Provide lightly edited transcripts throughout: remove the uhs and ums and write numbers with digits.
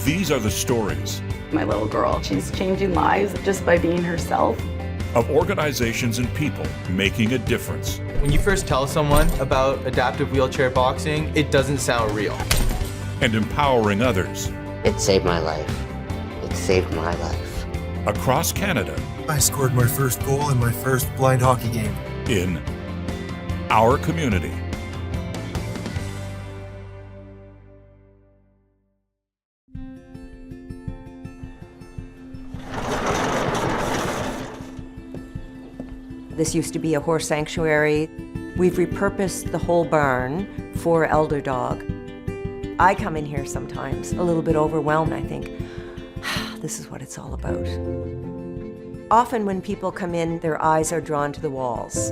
These are the stories My little girl, she's changing lives just by being herself. of organizations and people making a difference. When you first tell someone about adaptive wheelchair boxing, it doesn't sound real. And empowering others It saved my life. It saved my life. across Canada I scored my first goal in my first blind hockey game. in our community. This used to be a horse sanctuary. We've repurposed the whole barn for ElderDog. I come in here sometimes a little bit overwhelmed. I think, this is what it's all about. Often when people come in, their eyes are drawn to the walls.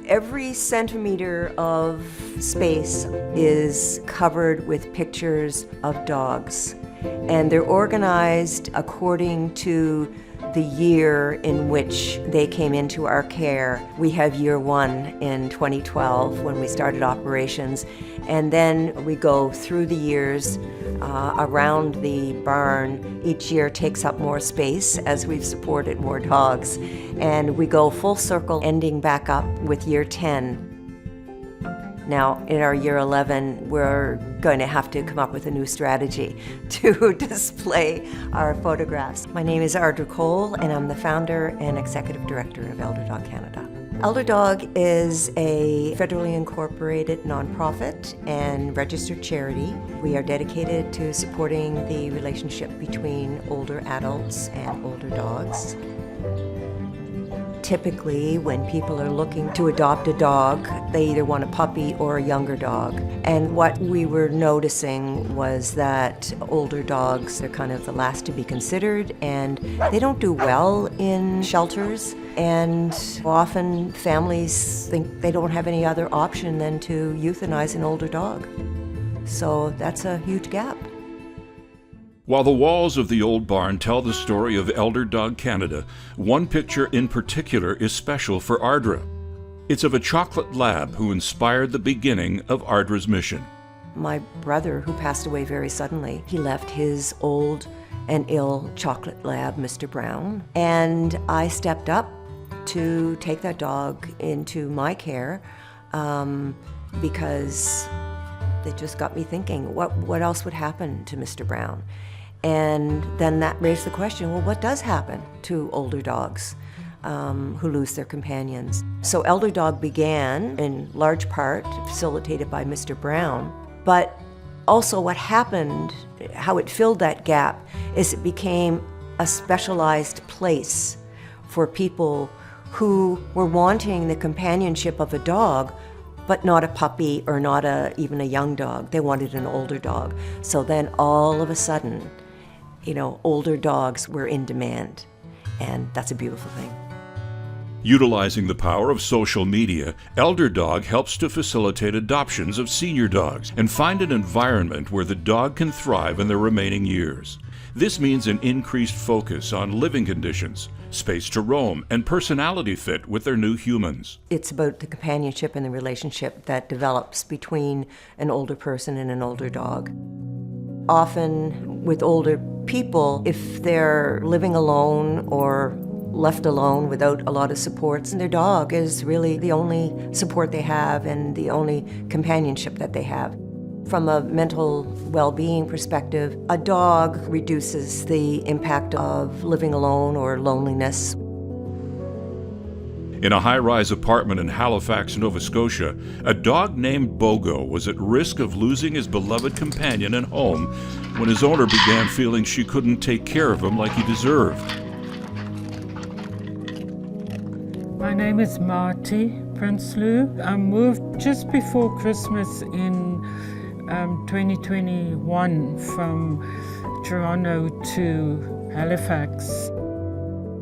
Every centimeter of space is covered with pictures of dogs, and they're organized according to the year in which they came into our care. We have year one in 2012 when we started operations, and then we go through the years around the barn. Each year takes up more space as we've supported more dogs, and we go full circle, ending back up with year 10. Now, in our year 11, we're going to have to come up with a new strategy to display our photographs. My name is Audra Cole, and I'm the founder and executive director of ElderDog Canada. ElderDog is a federally incorporated nonprofit and registered charity. We are dedicated to supporting the relationship between older adults and older dogs. Typically, when people are looking to adopt a dog, they either want a puppy or a younger dog. And what we were noticing was that older dogs are kind of the last to be considered, and they don't do well in shelters. And often families think they don't have any other option than to euthanize an older dog. So that's a huge gap. While the walls of the old barn tell the story of ElderDog Canada, one picture in particular is special for Audra. It's of a chocolate lab who inspired the beginning of Audra's mission. My brother, who passed away very suddenly, he left his old and ill chocolate lab, Mr. Brown, and I stepped up to take that dog into my care because it just got me thinking, what else would happen to Mr. Brown? And then that raised the question, well, what does happen to older dogs who lose their companions? So ElderDog began in large part facilitated by Mr. Brown, but also what happened, how it filled that gap, is it became a specialized place for people who were wanting the companionship of a dog, but not a puppy or not even a young dog. They wanted an older dog. So then all of a sudden, older dogs were in demand, and that's a beautiful thing. Utilizing the power of social media, ElderDog helps to facilitate adoptions of senior dogs and find an environment where the dog can thrive in their remaining years. This means an increased focus on living conditions, space to roam, and personality fit with their new humans. It's about the companionship and the relationship that develops between an older person and an older dog. Often with older people, if they're living alone or left alone without a lot of supports, and their dog is really the only support they have and the only companionship that they have. From a mental well-being perspective, a dog reduces the impact of living alone or loneliness. In a high-rise apartment in Halifax, Nova Scotia, a dog named BOGO was at risk of losing his beloved companion and home when his owner began feeling she couldn't take care of him like he deserved. My name is Marty Prinsloo. I moved just before Christmas in 2021 from Toronto to Halifax.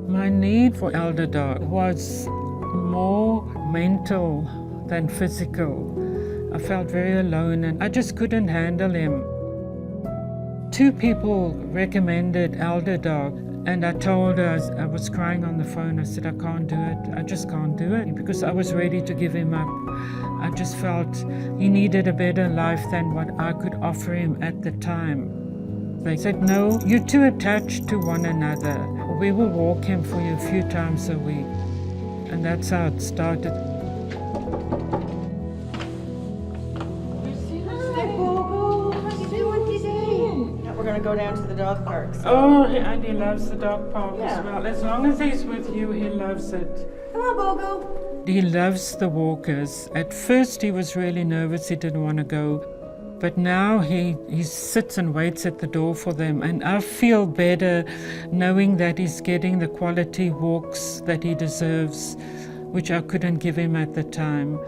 My need for ElderDog was more mental than physical. I felt very alone and I just couldn't handle him. 2 people recommended ElderDog, and I told her, I was crying on the phone, I said, I can't do it, I just can't do it, because I was ready to give him up. I just felt he needed a better life than what I could offer him at the time. They said, no, you're too attached to one another. We will walk him for you a few times a week. And that's how it started. We're going to go down to the dog park. Oh, and he loves the dog park as well. As long as he's with you, he loves it. Come on, BOGO. He loves the walkers. At first he was really nervous, he didn't want to go. But now he sits and waits at the door for them. And I feel better knowing that he's getting the quality walks that he deserves, which I couldn't give him at the time.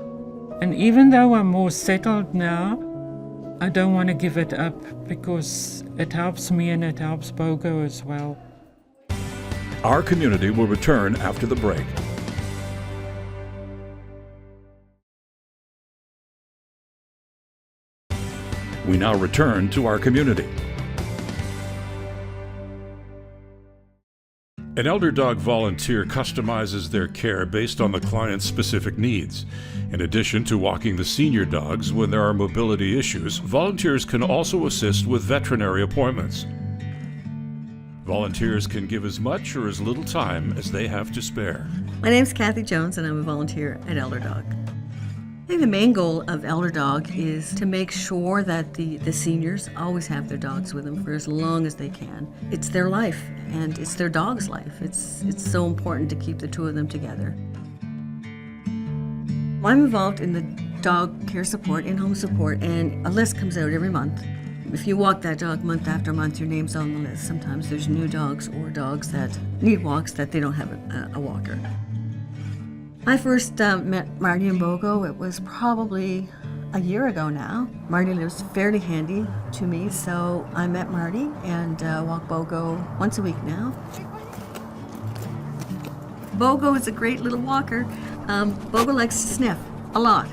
And even though I'm more settled now, I don't want to give it up because it helps me and it helps BOGO as well. Our community will return after the break. We now return to our community. An ElderDog volunteer customizes their care based on the client's specific needs. In addition to walking the senior dogs when there are mobility issues, volunteers can also assist with veterinary appointments. Volunteers can give as much or as little time as they have to spare. My name's Kathy Jones and I'm a volunteer at ElderDog. I think the main goal of ElderDog is to make sure that the seniors always have their dogs with them for as long as they can. It's their life and it's their dog's life. It's so important to keep the two of them together. I'm involved in the dog care support, in-home support, and a list comes out every month. If you walk that dog month after month, your name's on the list. Sometimes there's new dogs or dogs that need walks that they don't have a walker. I first met Marty and BOGO, it was probably a year ago now. Marty lives fairly handy to me, so I met Marty and walk BOGO once a week now. BOGO is a great little walker. BOGO likes to sniff a lot,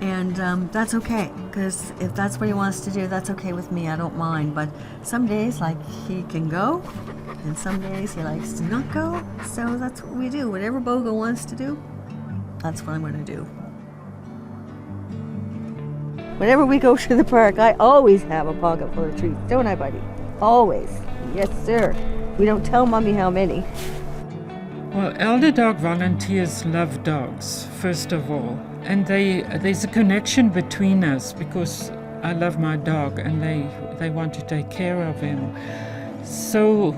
and that's okay, because if that's what he wants to do, that's okay with me, I don't mind. But some days, like, he can go, and some days he likes to not go, so that's what we do. Whatever BOGO wants to do, that's what I'm going to do. Whenever we go to the park, I always have a pocket full of treats, don't I, buddy? Always. Yes, sir. We don't tell Mommy how many. Well, ElderDog volunteers love dogs, first of all. And there's a connection between us because I love my dog and they want to take care of him. So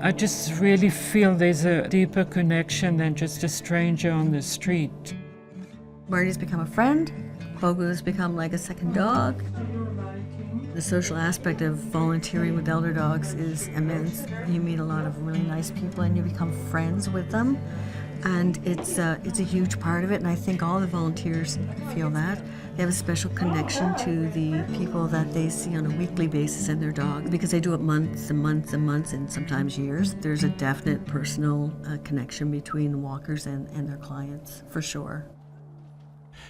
I just really feel there's a deeper connection than just a stranger on the street. Marty's become a friend. BOGO has become like a second dog. The social aspect of volunteering with elder dogs is immense. You meet a lot of really nice people and you become friends with them. And it's a huge part of it, and I think all the volunteers feel that. They have a special connection to the people that they see on a weekly basis and their dogs, because they do it months and months and months and sometimes years. There's a definite personal connection between walkers and their clients, for sure.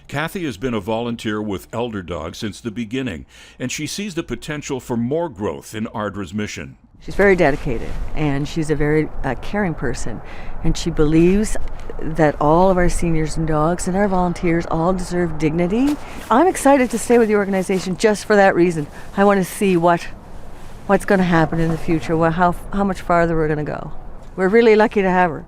Kathy has been a volunteer with ElderDog since the beginning, and she sees the potential for more growth in Ardra's mission. She's very dedicated, and she's a very caring person, and she believes that all of our seniors and dogs and our volunteers all deserve dignity. I'm excited to stay with the organization just for that reason. I want to see what's going to happen in the future, how much farther we're going to go. We're really lucky to have her.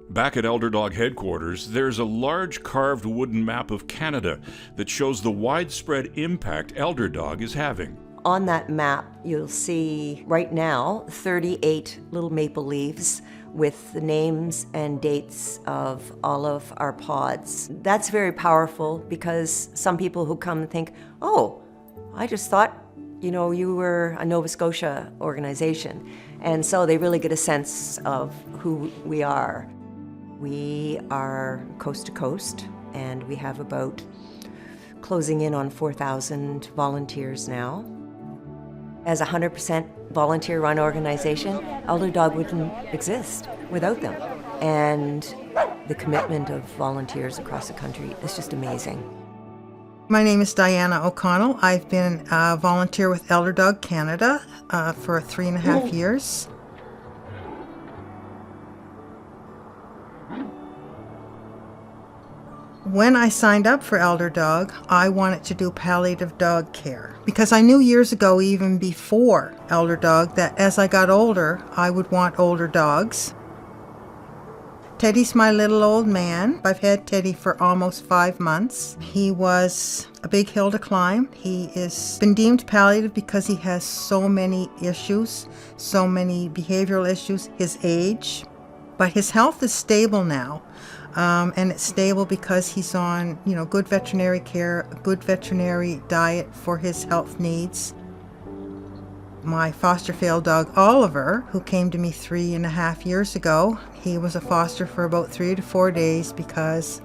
Back at ElderDog headquarters, there's a large carved wooden map of Canada that shows the widespread impact ElderDog is having. On that map, you'll see right now 38 little maple leaves with the names and dates of all of our pods. That's very powerful because some people who come think, oh, I just thought, you were a Nova Scotia organization. And so they really get a sense of who we are. We are coast to coast, and we have about closing in on 4,000 volunteers now. As a 100% volunteer-run organization, ElderDog wouldn't exist without them. And the commitment of volunteers across the country is just amazing. My name is Diana O'Connell. I've been a volunteer with ElderDog Canada for 3.5 years. When I signed up for ElderDog, I wanted to do palliative dog care because I knew years ago, even before ElderDog, that as I got older, I would want older dogs. Teddy's my little old man. I've had Teddy for almost 5 months. He was a big hill to climb. He is been deemed palliative because he has so many issues, so many behavioral issues, his age. But his health is stable now. And it's stable because he's on, good veterinary care, a good veterinary diet for his health needs. My foster failed dog, Oliver, who came to me 3.5 years ago, he was a foster for about 3 to 4 days because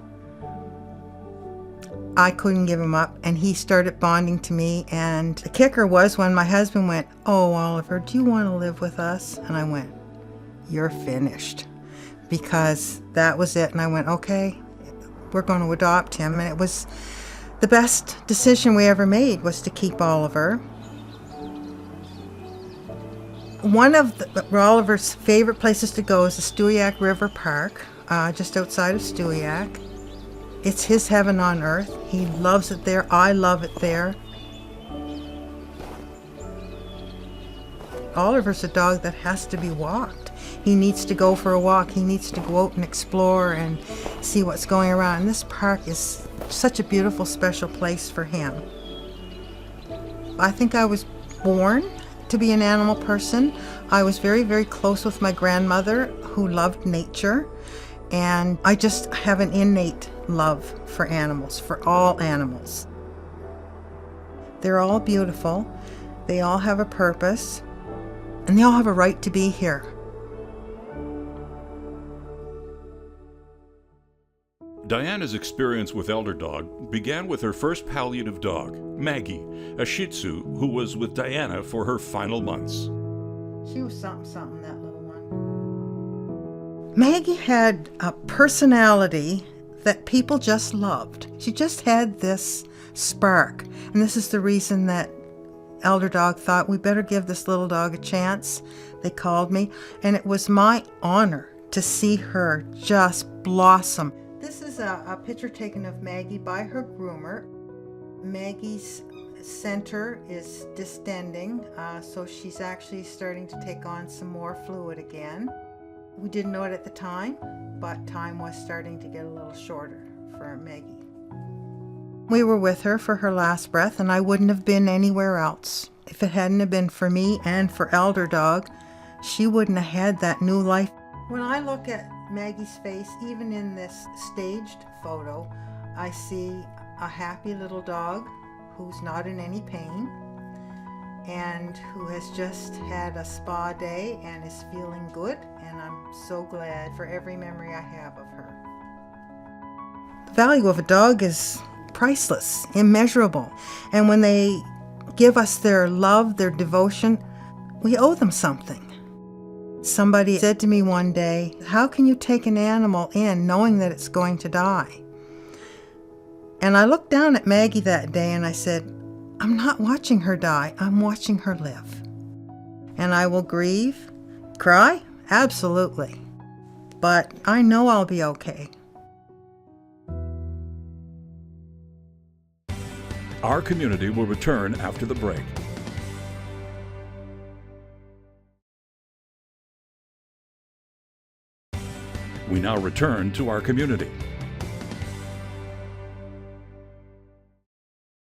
I couldn't give him up, and he started bonding to me. And the kicker was when my husband went, "Oh, Oliver, do you want to live with us?" And I went, "You're finished." Because that was it. And I went, okay, we're going to adopt him. And it was the best decision we ever made, was to keep Oliver. One of Oliver's favorite places to go is the Stewiacke River Park, just outside of Stewiacke. It's his heaven on earth. He loves it there. I love it there. Oliver's a dog that has to be walked. He needs to go for a walk. He needs to go out and explore and see what's going around. And this park is such a beautiful, special place for him. I think I was born to be an animal person. I was very, very close with my grandmother, who loved nature. And I just have an innate love for animals, for all animals. They're all beautiful. They all have a purpose. And they all have a right to be here. Diana's experience with ElderDog began with her first palliative dog, Maggie, a Shih Tzu who was with Diana for her final months. She was something, that little one. Maggie had a personality that people just loved. She just had this spark. And this is the reason that ElderDog thought, we better give this little dog a chance. They called me, and it was my honor to see her just blossom. This is a picture taken of Maggie by her groomer. Maggie's center is distending, so she's actually starting to take on some more fluid again. We didn't know it at the time, but time was starting to get a little shorter for Maggie. We were with her for her last breath, and I wouldn't have been anywhere else. If it hadn't have been for me and for ElderDog, she wouldn't have had that new life. When I look at Maggie's face, even in this staged photo, I see a happy little dog who's not in any pain and who has just had a spa day and is feeling good, and I'm so glad for every memory I have of her. The value of a dog is priceless, immeasurable, and when they give us their love, their devotion, we owe them something. Somebody said to me one day, "How can you take an animal in knowing that it's going to die?" And I looked down at Maggie that day and I said, I'm not watching her die, I'm watching her live. And I will grieve, cry, absolutely. But I know I'll be okay. Our community will return after the break. We now return to our community.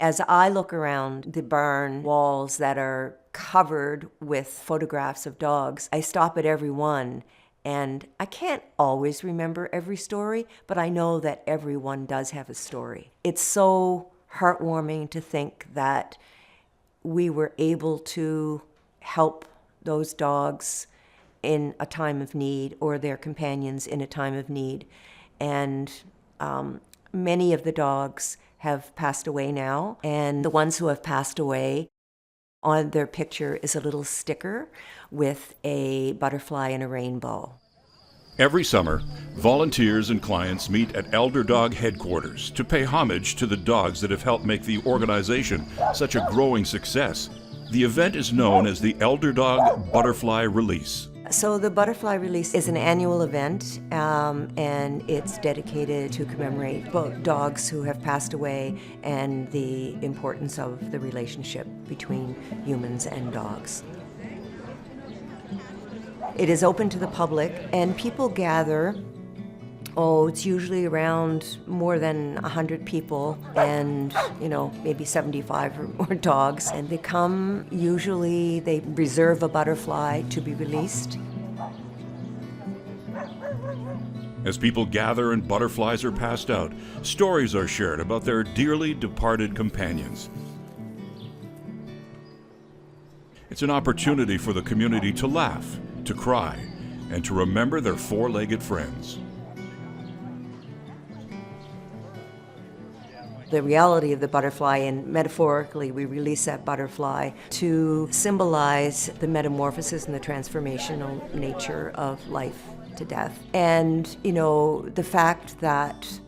As I look around the barn walls that are covered with photographs of dogs, I stop at every one, and I can't always remember every story, but I know that everyone does have a story. It's so heartwarming to think that we were able to help those dogs in a time of need, or their companions in a time of need. And many of the dogs have passed away now, and the ones who have passed away, on their picture is a little sticker with a butterfly and a rainbow. Every summer, volunteers and clients meet at ElderDog headquarters to pay homage to the dogs that have helped make the organization such a growing success. The event is known as the ElderDog Butterfly Release. So the butterfly release is an annual event, and it's dedicated to commemorate both dogs who have passed away and the importance of the relationship between humans and dogs. It is open to the public, and people gather. It's usually around more than 100 people and, maybe 75 or more dogs. And they come, usually they reserve a butterfly to be released. As people gather and butterflies are passed out, stories are shared about their dearly departed companions. It's an opportunity for the community to laugh, to cry, and to remember their four-legged friends. The reality of the butterfly, and metaphorically we release that butterfly to symbolize the metamorphosis and the transformational nature of life to death. And, the fact that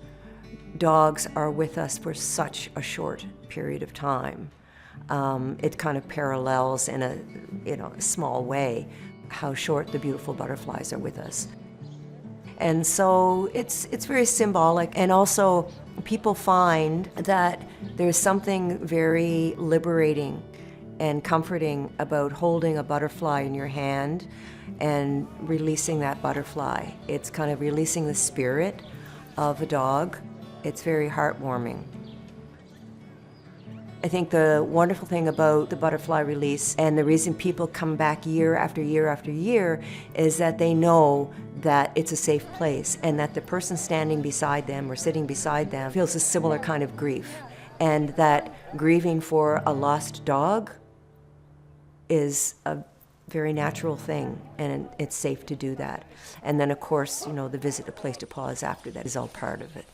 dogs are with us for such a short period of time, it kind of parallels in a small way how short the beautiful butterflies are with us. And so it's very symbolic, and also people find that there's something very liberating and comforting about holding a butterfly in your hand and releasing that butterfly. It's kind of releasing the spirit of a dog. It's very heartwarming. I think the wonderful thing about the butterfly release, and the reason people come back year after year after year, is that they know that it's a safe place and that the person standing beside them or sitting beside them feels a similar kind of grief, and that grieving for a lost dog is a very natural thing, and it's safe to do that. And then, of course, the visit to Place to Pause after that is all part of it.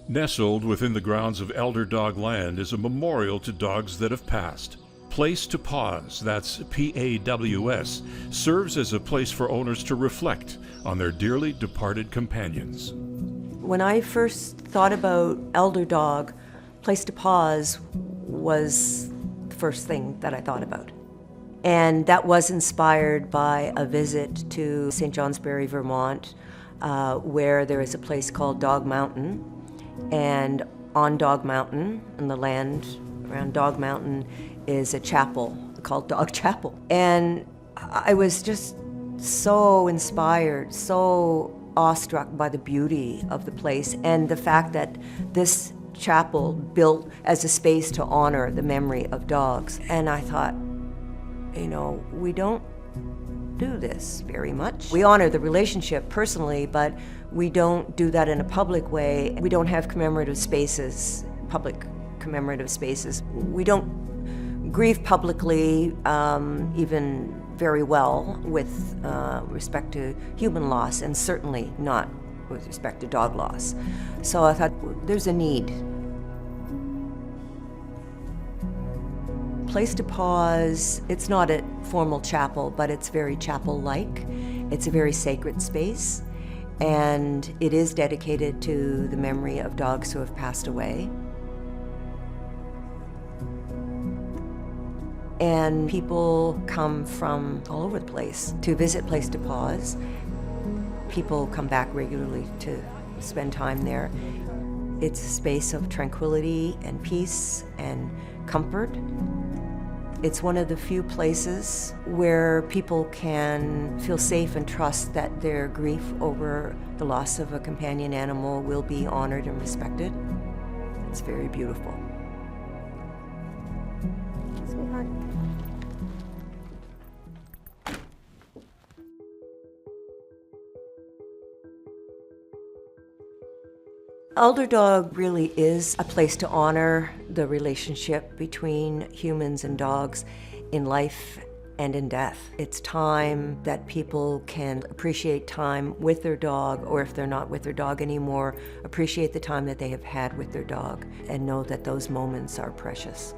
Nestled within the grounds of ElderDog Land is a memorial to dogs that have passed. Place to Pause, that's PAWS, serves as a place for owners to reflect on their dearly departed companions. When I first thought about ElderDog, Place to Pause was the first thing that I thought about. And that was inspired by a visit to St. Johnsbury, Vermont, where there is a place called Dog Mountain. And on Dog Mountain, in the land around Dog Mountain, is a chapel called Dog Chapel. And I was just so inspired, so awestruck by the beauty of the place and the fact that this chapel built as a space to honor the memory of dogs. And I thought, we don't do this very much. We honor the relationship personally, but we don't do that in a public way. We don't have commemorative spaces, public commemorative spaces. We don't grieve publicly, even very well with respect to human loss, and certainly not with respect to dog loss. So I thought there's a need. Place to Pause, it's not a formal chapel, but it's very chapel-like. It's a very sacred space, and it is dedicated to the memory of dogs who have passed away. And people come from all over the place to visit Place to Pause. People come back regularly to spend time there. It's a space of tranquility and peace and comfort. It's one of the few places where people can feel safe and trust that their grief over the loss of a companion animal will be honored and respected. It's very beautiful. Sweetheart. ElderDog really is a place to honor the relationship between humans and dogs in life and in death. It's time that people can appreciate time with their dog, or if they're not with their dog anymore, appreciate the time that they have had with their dog and know that those moments are precious.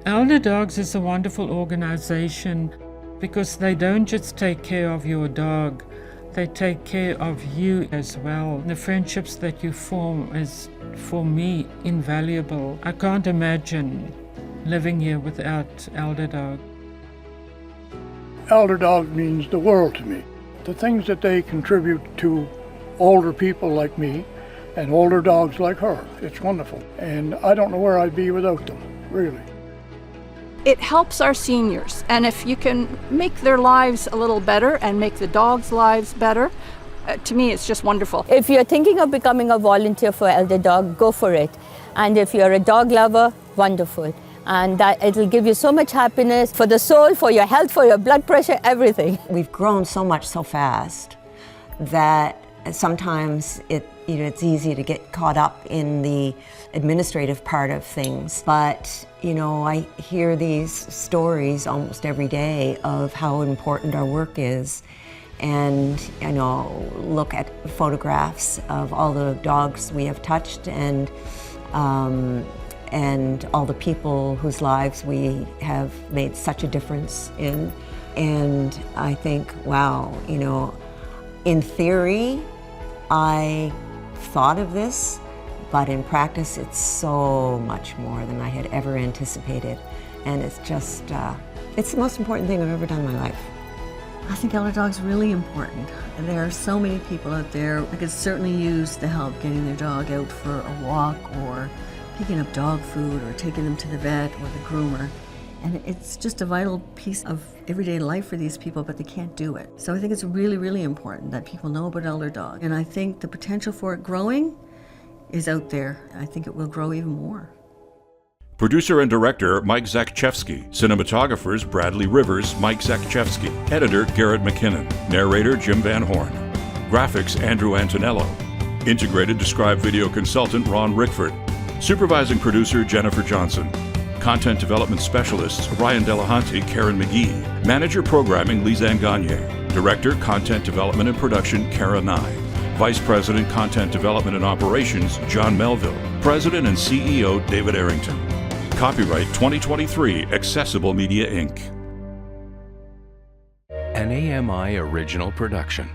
ElderDogs is a wonderful organization because they don't just take care of your dog, they take care of you as well. The friendships that you form is, for me, invaluable. I can't imagine living here without ElderDog. ElderDog means the world to me. The things that they contribute to older people like me and older dogs like her, it's wonderful. And I don't know where I'd be without them, really. It helps our seniors, and if you can make their lives a little better and make the dogs' lives better, to me it's just wonderful. If you're thinking of becoming a volunteer for ElderDog, go for it. And if you're a dog lover, wonderful. And that it'll give you so much happiness for the soul, for your health, for your blood pressure, everything. We've grown so much so fast that sometimes it's easy to get caught up in the administrative part of things. But I hear these stories almost every day of how important our work is. And look at photographs of all the dogs we have touched and all the people whose lives we have made such a difference in. And I think, wow, in theory, I thought of this, but in practice, it's so much more than I had ever anticipated. And it's just, it's the most important thing I've ever done in my life. I think ElderDog's really important. And there are so many people out there that could certainly use the help getting their dog out for a walk or picking up dog food or taking them to the vet or the groomer. And it's just a vital piece of everyday life for these people, but they can't do it. So I think it's really, really important that people know about ElderDog. And I think the potential for it growing is out there. I think it will grow even more. Producer and director Mike Zakchevsky. Cinematographers Bradley Rivers, Mike Zakchevsky. Editor Garrett McKinnon. Narrator Jim Van Horn. Graphics Andrew Antonello. Integrated Describe Video Consultant Ron Rickford. Supervising producer Jennifer Johnson. Content Development Specialists Ryan Delahunty, Karen McGee. Manager Programming Lizanne Gagne. Director Content Development and Production Kara Nye. Vice President Content Development and Operations John Melville. President and CEO David Arrington. Copyright 2023 Accessible Media Inc. An AMI original production.